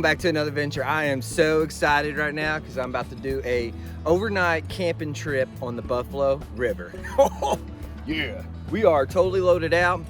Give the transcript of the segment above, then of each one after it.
back to another adventure. I am so excited right now because I'm about to do a overnight camping trip on the Buffalo River. Yeah, we are totally loaded out.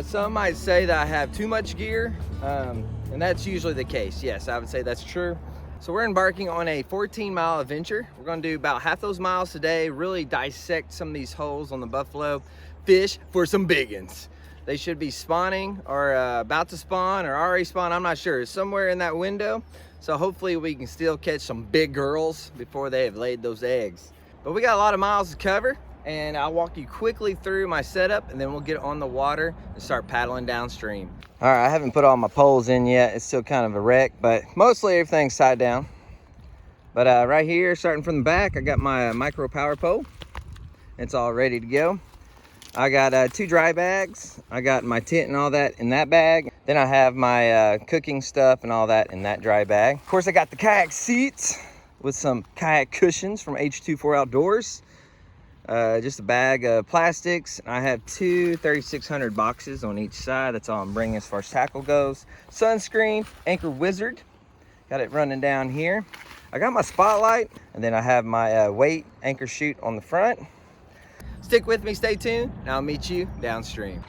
Some might say that I have too much gear, and that's usually the case. Yes, I would say that's true. So we're embarking on a 14-mile adventure. We're gonna do about half those miles today, really dissect some of these holes on the Buffalo, fish for some big ones. They should be spawning or about to spawn or already spawned, I'm not sure. It's somewhere in that window. So hopefully we can still catch some big girls before they have laid those eggs. But we got a lot of miles to cover, and I'll walk you quickly through my setup, and then we'll get on the water and start paddling downstream. All right, I haven't put all my poles in yet. It's still kind of a wreck, but mostly everything's tied down. But right here, starting from the back, I got my micro power pole. It's all ready to go. I got 2 dry bags. I got my tent and all that in that bag. Then I have my cooking stuff and all that in that dry bag. Of course, I got the kayak seats with some kayak cushions from H24 Outdoors. Just a bag of plastics. I have 2 3600 boxes on each side. That's all I'm bringing as far as tackle goes. Sunscreen, Anchor Wizard. Got it running down here. I got my spotlight, and then I have my weight anchor chute on the front. Stick with me, stay tuned, and I'll meet you downstream.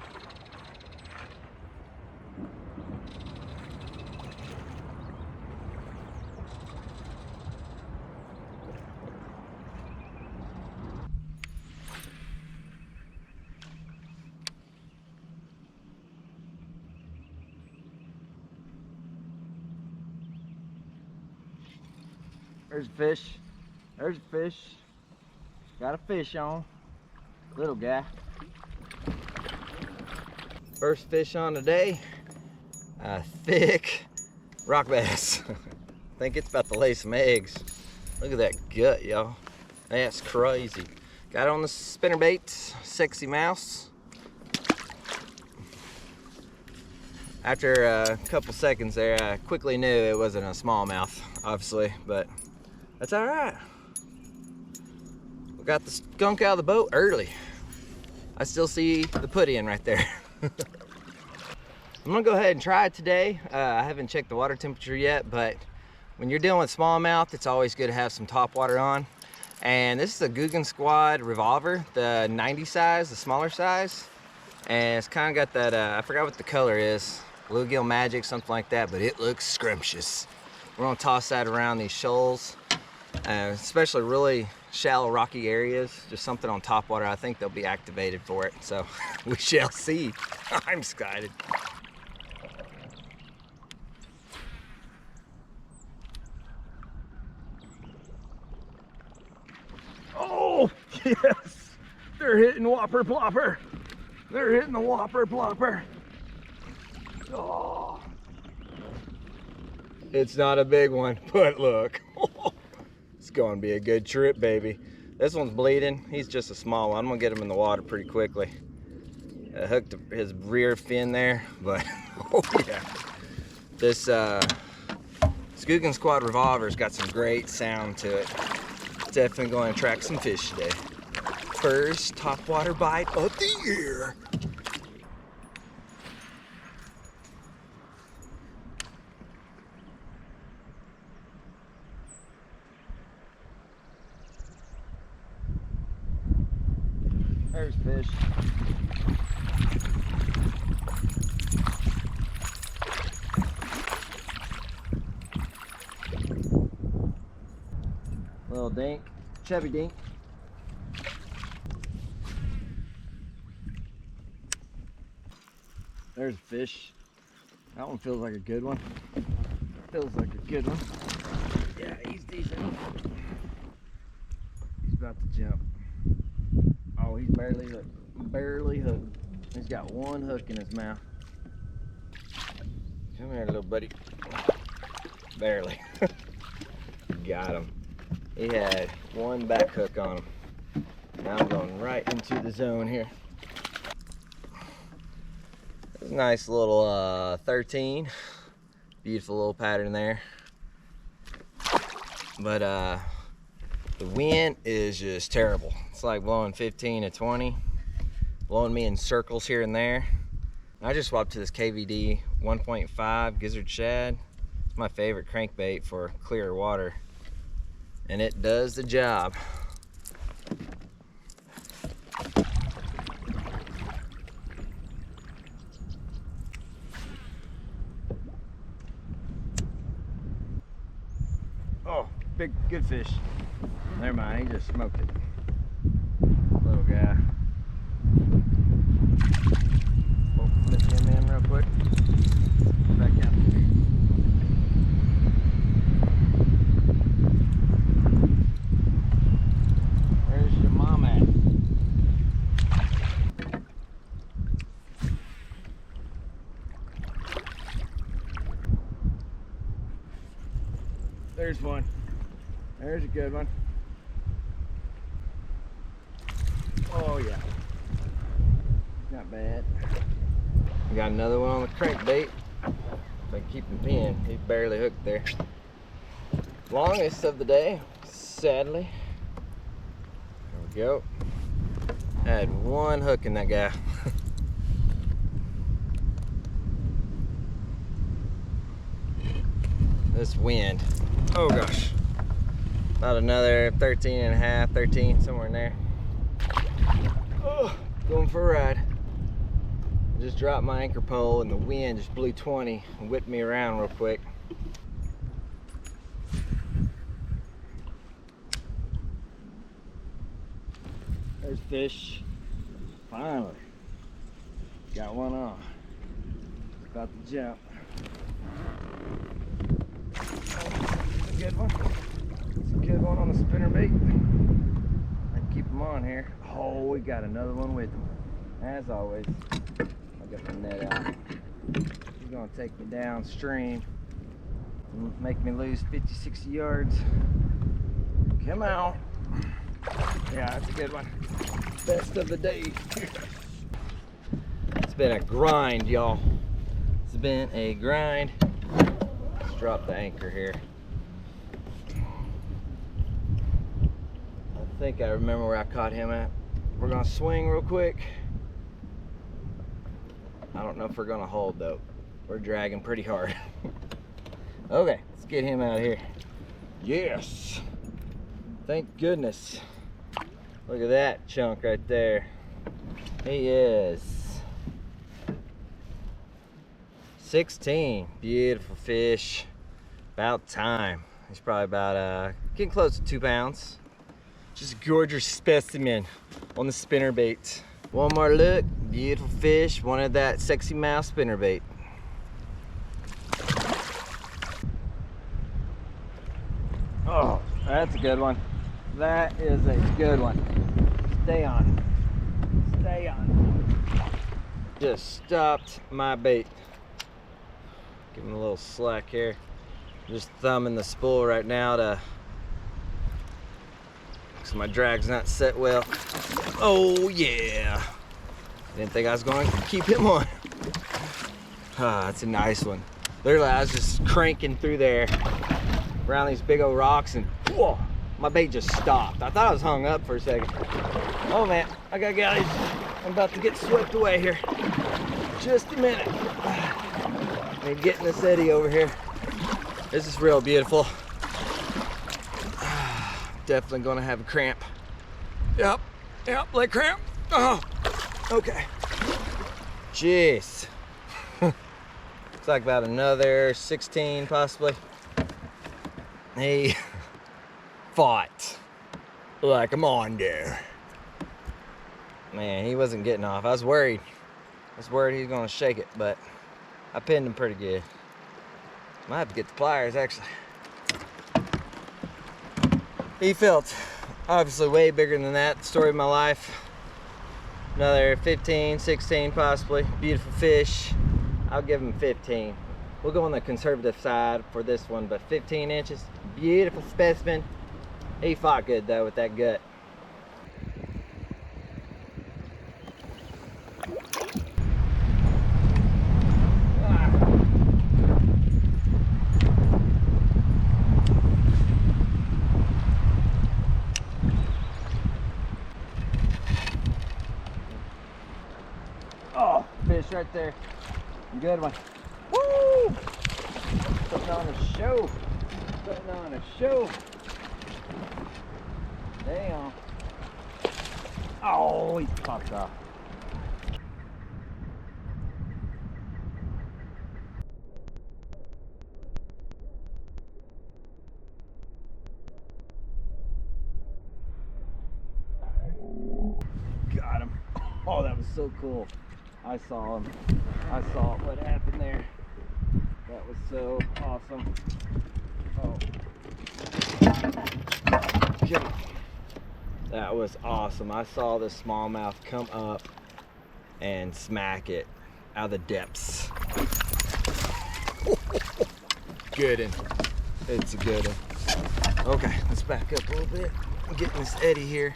There's a fish. There's a fish. Got a fish on. Little guy. First fish on today. A thick rock bass. I think it's about to lay some eggs. Look at that gut, y'all. That's crazy. Got it on the spinnerbait, Sexy Mouse. After a couple seconds there, I quickly knew it wasn't a smallmouth, obviously, but that's all right. We got the skunk out of the boat early. I still see the put in right there. I'm gonna go ahead and try it today. I haven't checked the water temperature yet, but when you're dealing with smallmouth, it's always good to have some top water on. And this is a Guggen Squad revolver, the 90 size, the smaller size. And it's kind of got that, I forgot what the color is, bluegill magic, something like that, but it looks scrumptious. We're gonna toss that around these shoals, especially really shallow rocky areas, just something on top water. I think they'll be activated for it, so we shall see. I'm excited. Oh yes, they're hitting whopper plopper. They're hitting the whopper plopper. Oh, it's not a big one, but look. It's going to be a good trip, baby. This one's bleeding. He's just a small one. I'm going to get him in the water pretty quickly. I hooked his rear fin there, but oh yeah. This Guggen Squad revolver's got some great sound to it. Definitely going to attract some fish today. First topwater bite of the year. There's fish. Little dink, chubby dink. There's a fish. That one feels like a good one. Feels like a good one. Yeah, he's decent. He's about to jump. Oh, he's barely hooked. Barely hooked. He's got one hook in his mouth. Come here, little buddy. Barely. Got him. He had one back hook on him. Now I'm going right into the zone here. It's a nice little 13. Beautiful little pattern there. But the wind is just terrible. It's like blowing 15 to 20, blowing me in circles here and there. I just swapped to this KVD 1.5 gizzard shad. It's my favorite crankbait for clear water, and it does the job. Oh, big, good fish. Never mind, he just smoked it. Little guy. We'll lift him in real quick. Back out. Where's your mom at? There's one. There's a good one. Oh yeah. Not bad. We got another one on the crankbait. Been keeping pinned. He's barely hooked there. Longest of the day, sadly. There we go. I had one hook in that guy. This wind. Oh gosh. About another 13 and a half, 13, somewhere in there. Oh, going for a ride. I just dropped my anchor pole and the wind just blew 20 and whipped me around real quick. There's fish. Finally. Got one on. About to jump. It's a good one. It's a good one on the spinnerbait. I keep them on here. Oh, we got another one with him. As always, I got the net out. He's gonna take me downstream and make me lose 50, 60 yards. Come out. Yeah, that's a good one. Best of the day. It's been a grind, y'all. It's been a grind. Let's drop the anchor here. I think I remember where I caught him at. We're gonna swing real quick. I don't know if we're gonna hold though. We're dragging pretty hard. Okay, let's get him out of here. Yes! Thank goodness. Look at that chunk right there. He is 16. Beautiful fish. About time. He's probably about getting close to 2 pounds. Just a gorgeous specimen on the spinnerbait. One more look. Beautiful fish. Wanted that sexy mouse spinnerbait. Oh, that's a good one. That is a good one. Stay on. Stay on. Just stopped my bait. Give him a little slack here. Just thumbing the spool right now to, so my drag's not set well. Oh yeah. Didn't think I was going to keep him on. Ah, that's a nice one. Literally, I was just cranking through there around these big old rocks and whoa, my bait just stopped. I thought I was hung up for a second. Oh man, I gotta get out of here. I'm about to get swept away here. Just a minute. And getting this eddy over here. This is real beautiful. Definitely gonna have a cramp. Yep, leg cramp. Oh, okay. Jeez. Looks like about another 16 possibly. He fought like I'm on there. Man, he wasn't getting off. I was worried. I was worried he was gonna shake it, but I pinned him pretty good. Might have to get the pliers actually. He felt obviously way bigger than that. Story of my life. Another 15, 16 possibly. Beautiful fish. I'll give him 15. We'll go on the conservative side for this one, but 15 inches. Beautiful specimen. He fought good though with that gut. Oh, fish right there. Good one. Woo! putting on a show. Putting on a show. Damn. Oh, he popped off. Got him. Oh, that was so cool. I saw him. I saw what happened there. That was so awesome. Oh. Okay. That was awesome. I saw the smallmouth come up and smack it out of the depths. Good one. It's a good one. Okay, let's back up a little bit. I'm getting this eddy here.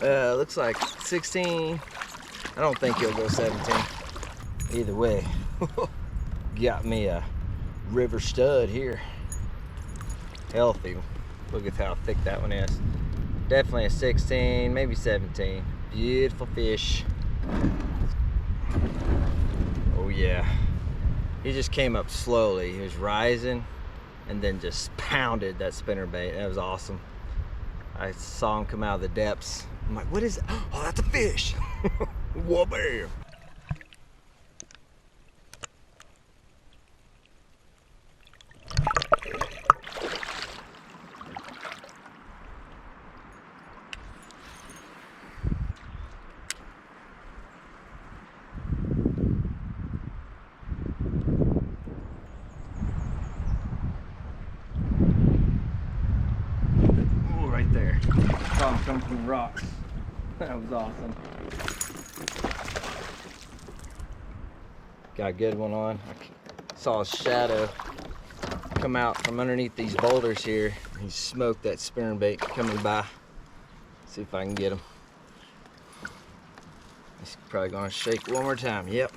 Looks like 16. I don't think he'll go 17. Either way, got me a river stud here. Healthy. Look at how thick that one is. Definitely a 16, maybe 17. Beautiful fish. Oh yeah. He just came up slowly. He was rising and then just pounded that spinnerbait. That was awesome. I saw him come out of the depths. I'm like, what is it? Oh, that's a fish. Whoa, bam. Right there. Saw him come from the rocks. That was awesome. Got a good one on. I saw a shadow come out from underneath these boulders here. He smoked that spinnerbait coming by. See if I can get him. He's probably gonna shake one more time. Yep.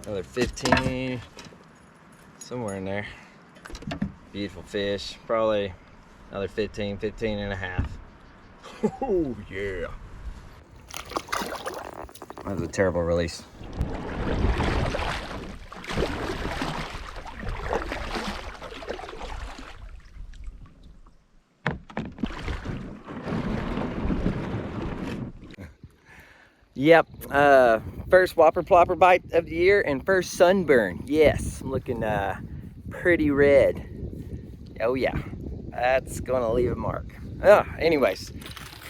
Another 15. Somewhere in there. Beautiful fish. Probably another 15, 15 and a half. Oh, yeah. That was a terrible release. Yep, first whopper plopper bite of the year and first sunburn. Yes, I'm looking pretty red. Oh yeah, that's gonna leave a mark. Anyways,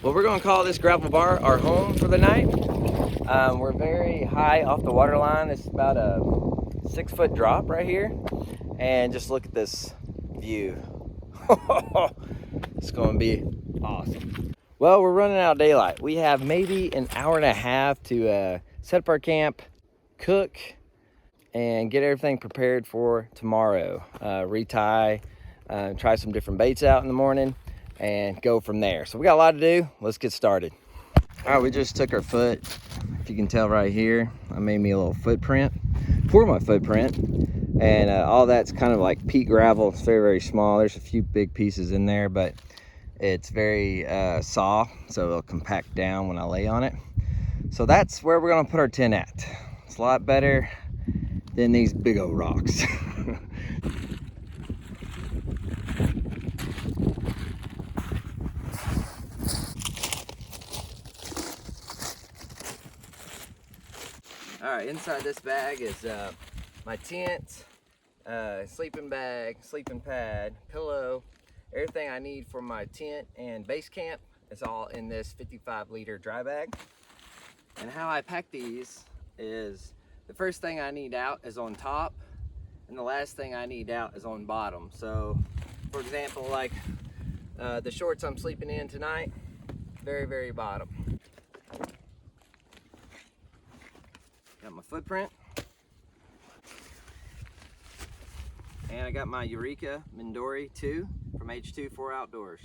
well, we're gonna call this gravel bar our home for the night. We're very high off the water line. It's about a 6-foot drop right here. And just look at this view. It's gonna be awesome. Well, we're running out of daylight. We have maybe an hour and a half to set up our camp, cook, and get everything prepared for tomorrow. Retie, try some different baits out in the morning, and go from there. So we got a lot to do. Let's get started. All right, we just took our foot. If you can tell right here, I made me a little footprint for my footprint. And all that's kind of like peat gravel. It's very, very small. There's a few big pieces in there, but it's very soft, so it'll compact down when I lay on it. So that's where we're gonna put our tent at. It's a lot better than these big old rocks. All right, inside this bag is my tent, sleeping bag, sleeping pad, pillow, everything I need for my tent and base camp is all in this 55-liter dry bag. And how I pack these is the first thing I need out is on top and the last thing I need out is on bottom. So for example, like the shorts I'm sleeping in tonight, very, very bottom. Got my footprint. And I got my Eureka Mindori 2 from H24 Outdoors.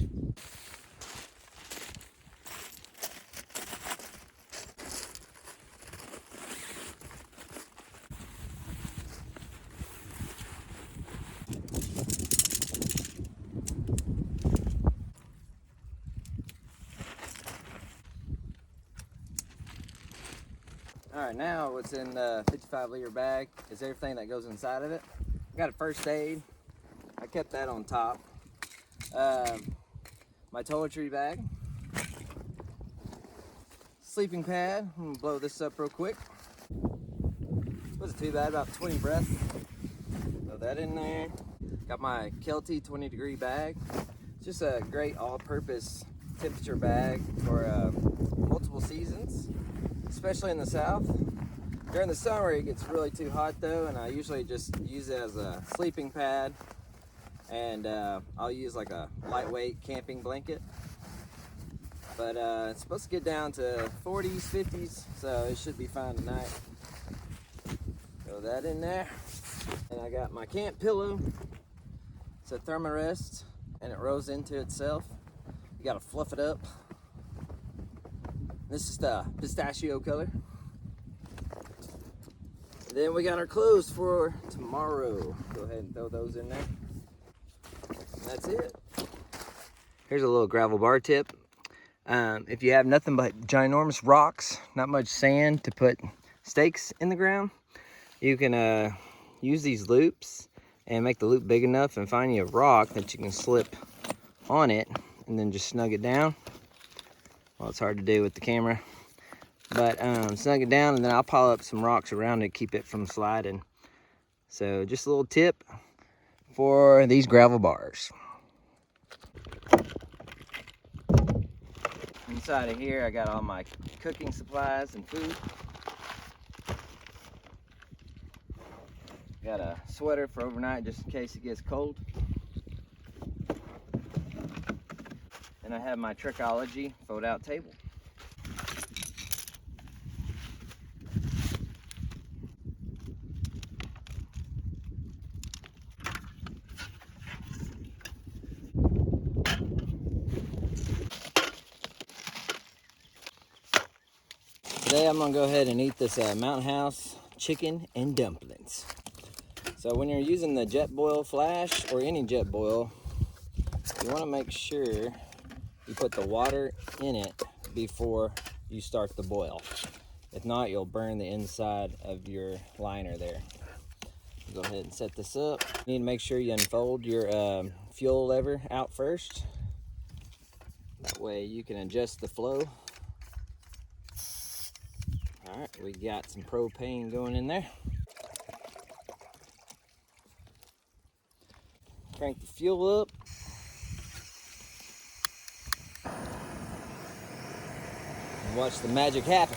All right, now what's in the 55-liter bag is everything that goes inside of it. I got a first aid. I kept that on top. My toiletry bag. Sleeping pad. I'm gonna blow this up real quick. Wasn't too bad, about 20 breaths. Throw that in there. Got my Kelty 20-degree bag. It's just a great all-purpose temperature bag for multiple seasons, especially in the South. During the summer, it gets really too hot though, and I usually just use it as a sleeping pad, and I'll use like a lightweight camping blanket. But it's supposed to get down to 40s, 50s, so it should be fine tonight. Throw that in there. And I got my camp pillow. It's a thermarest, and it rolls into itself. You gotta fluff it up. This is the pistachio color. And then we got our clothes for tomorrow. Go ahead and throw those in there. And that's it. Here's a little gravel bar tip. If you have nothing but ginormous rocks, not much sand to put stakes in the ground, you can use these loops and make the loop big enough and find you a rock that you can slip on it and then just snug it down. Well, it's hard to do with the camera, but snug it down, and then I'll pile up some rocks around it to keep it from sliding. So just a little tip for these gravel bars. Inside of here, I got all my cooking supplies and food. Got a sweater for overnight just in case it gets cold. And I have my Trickology fold-out table. Today I'm gonna go ahead and eat this Mountain House chicken and dumplings. So when you're using the Jetboil flash or any Jetboil, you wanna make sure you put the water in it before you start the boil. If not, you'll burn the inside of your liner there. Go ahead and set this up. You need to make sure you unfold your fuel lever out first. That way you can adjust the flow. All right, we got some propane going in there. Crank the fuel up. And watch the magic happen.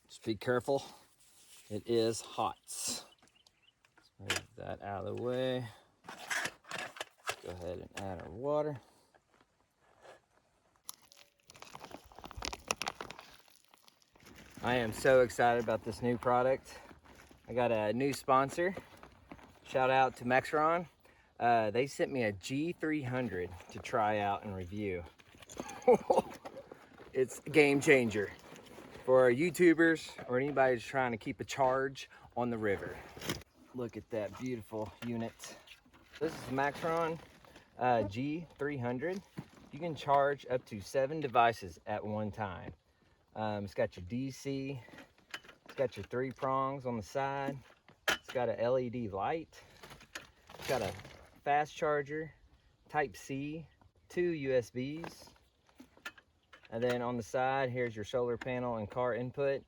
Just be careful, it is hot. Move that out of the way. Go ahead and add our water. I am so excited about this new product. I got a new sponsor. Shout out to Marxon. They sent me a G300 to try out and review. It's a game changer for YouTubers or anybody who's trying to keep a charge on the river. Look at that beautiful unit. This is Marxon G300. You can charge up to 7 devices at one time. It's got your DC, it's got your 3 prongs on the side, it's got a LED light, it's got a fast charger, Type-C, 2 USBs, and then on the side, here's your solar panel and car input,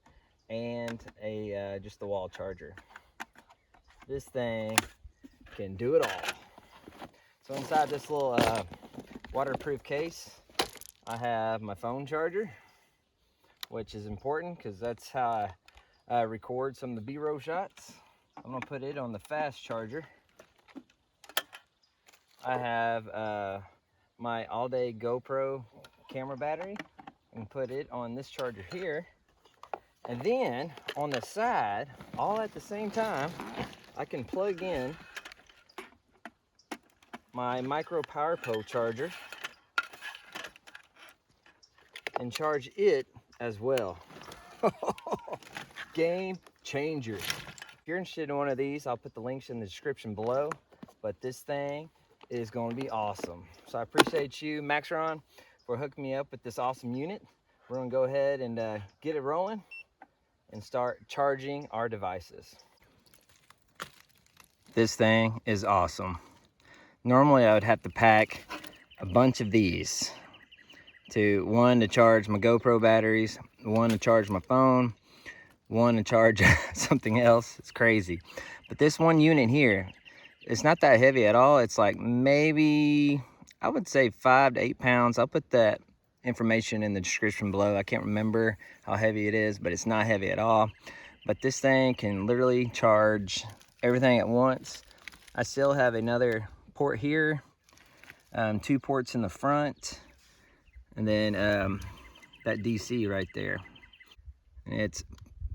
and a just the wall charger. This thing can do it all. So inside this little waterproof case, I have my phone charger, which is important because that's how I record some of the B-roll shots. I'm gonna put it on the fast charger. I have my all-day GoPro camera battery. I can put it on this charger here. And then on the side, all at the same time, I can plug in my micro power pole charger and charge it as well. Game changer. If you're interested in one of these, I'll put the links in the description below. But this thing is going to be awesome. So I appreciate you, Marxon, for hooking me up with this awesome unit. We're going to go ahead and get it rolling and start charging our devices. This thing is awesome. Normally I would have to pack a bunch of these. One to charge my GoPro batteries, one to charge my phone, one to charge something else. It's crazy. But this one unit here, it's not that heavy at all. It's like maybe, I would say 5 to 8 pounds. I'll put that information in the description below. I can't remember how heavy it is, but it's not heavy at all. But this thing can literally charge everything at once. I still have another port here, 2 ports in the front, and then that DC right there. And it's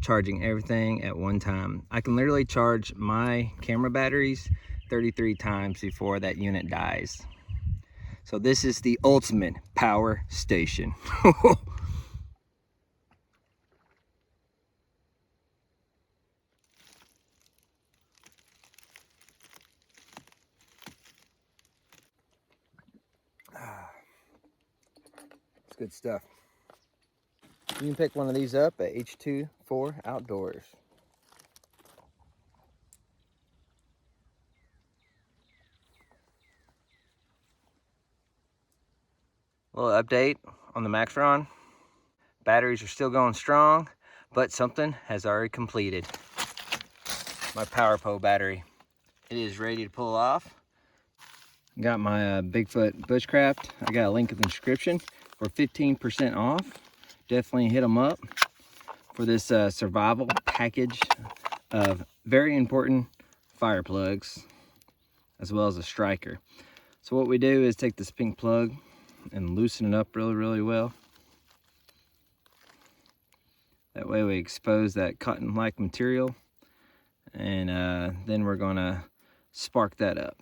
charging everything at one time. I can literally charge my camera batteries 33 times before that unit dies. So this is the ultimate power station. It's good stuff. You can pick one of these up at H24 Outdoors. A little update on the Marxon. Batteries are still going strong, but something has already completed. My PowerPo battery. It is ready to pull off. Got my Bigfoot Bushcraft. I got a link in the description for 15% off. Definitely hit them up for this survival package of very important fire plugs, as well as a striker. So what we do is take this pink plug and loosen it up really well. That way we expose that cotton-like material, and then we're gonna spark that up.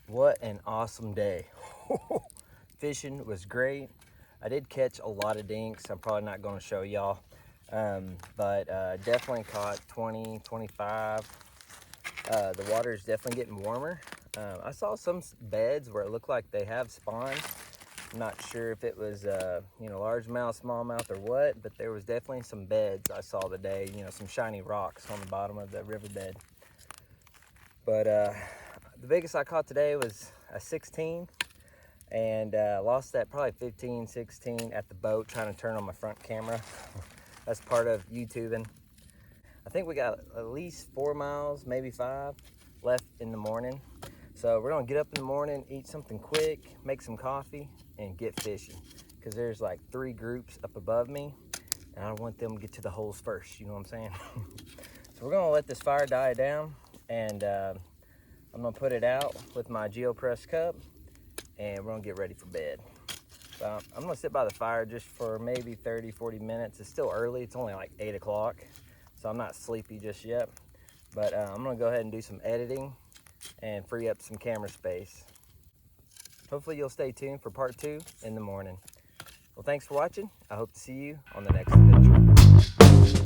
What an awesome day. Fishing was great. I did catch a lot of dinks. I'm probably not going to show y'all, but definitely caught 20, 25. The water is definitely getting warmer. I saw some beds where it looked like they have spawned. I'm not sure if it was largemouth, smallmouth, or what, but there was definitely some beds I saw today. Some shiny rocks on the bottom of the riverbed. But the biggest I caught today was a 16, and lost that probably 15, 16 at the boat trying to turn on my front camera. That's part of YouTubing. I think we got at least 4 miles, maybe 5 left in the morning. So we're gonna get up in the morning, eat something quick, make some coffee, and get fishing. Because there's like 3 groups up above me, and I don't want them to get to the holes first, you know what I'm saying? So we're gonna let this fire die down, and I'm gonna put it out with my GeoPress cup, and we're gonna get ready for bed. So I'm gonna sit by the fire just for maybe 30, 40 minutes. It's still early, it's only like 8 o'clock, so I'm not sleepy just yet. But I'm gonna go ahead and do some editing and free up some camera space. Hopefully you'll stay tuned for part 2 in the morning. Well, thanks for watching. I hope to see you on the next adventure.